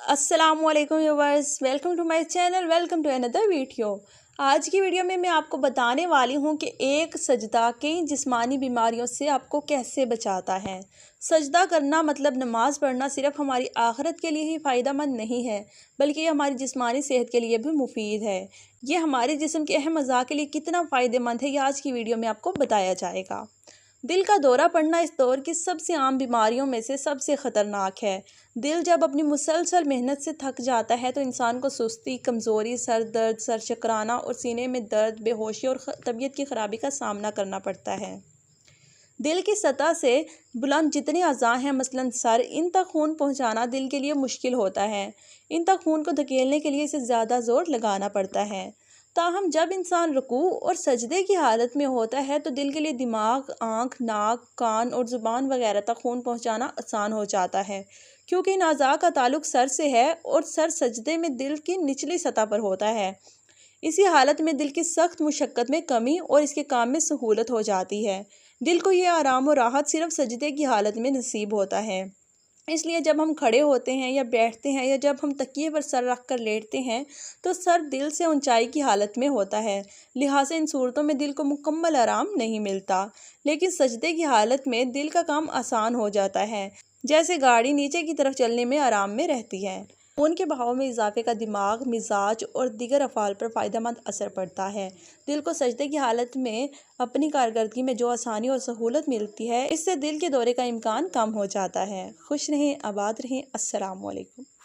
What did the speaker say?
السلام علیکم viewers, welcome to my channel, welcome to another video. آج کی ویڈیو میں آپ کو بتانے والی ہوں کہ ایک سجدہ کئی جسمانی بیماریوں سے آپ کو کیسے بچاتا ہے۔ سجدہ کرنا مطلب نماز پڑھنا صرف ہماری آخرت کے لیے ہی فائدہ مند نہیں ہے، بلکہ یہ ہماری جسمانی صحت کے لیے بھی مفید ہے۔ یہ ہمارے جسم کے اہم اعضاء کے لیے کتنا فائدہ مند ہے، یہ آج کی ویڈیو میں آپ کو بتایا جائے گا۔ دل کا دورہ پڑنا اس دور کی سب سے عام بیماریوں میں سے سب سے خطرناک ہے۔ دل جب اپنی مسلسل محنت سے تھک جاتا ہے تو انسان کو سستی، کمزوری، سر درد، سر چکرانا اور سینے میں درد، بے ہوشی اور طبیعت کی خرابی کا سامنا کرنا پڑتا ہے۔ دل کی سطح سے بلند جتنے اعضاء ہیں، مثلاً سر، ان تک خون پہنچانا دل کے لیے مشکل ہوتا ہے۔ ان تک خون کو دھکیلنے کے لیے اسے زیادہ زور لگانا پڑتا ہے۔ تاہم جب انسان رکوع اور سجدے کی حالت میں ہوتا ہے تو دل کے لیے دماغ، آنکھ، ناک، کان اور زبان وغیرہ تک خون پہنچانا آسان ہو جاتا ہے، کیونکہ ان اعضاء کا تعلق سر سے ہے اور سر سجدے میں دل کی نچلی سطح پر ہوتا ہے۔ اسی حالت میں دل کی سخت مشقت میں کمی اور اس کے کام میں سہولت ہو جاتی ہے۔ دل کو یہ آرام و راحت صرف سجدے کی حالت میں نصیب ہوتا ہے۔ اس لیے جب ہم کھڑے ہوتے ہیں یا بیٹھتے ہیں یا جب ہم تکیے پر سر رکھ کر لیٹتے ہیں تو سر دل سے اونچائی کی حالت میں ہوتا ہے، لہٰذا ان صورتوں میں دل کو مکمل آرام نہیں ملتا۔ لیکن سجدے کی حالت میں دل کا کام آسان ہو جاتا ہے، جیسے گاڑی نیچے کی طرف چلنے میں آرام میں رہتی ہے۔ خون کے بہاؤ میں اضافے کا دماغ، مزاج اور دیگر افعال پر فائدہ مند اثر پڑتا ہے۔ دل کو سجدے کی حالت میں اپنی کارکردگی میں جو آسانی اور سہولت ملتی ہے، اس سے دل کے دورے کا امکان کم ہو جاتا ہے۔ خوش رہیں، آباد رہیں۔ السلام علیکم۔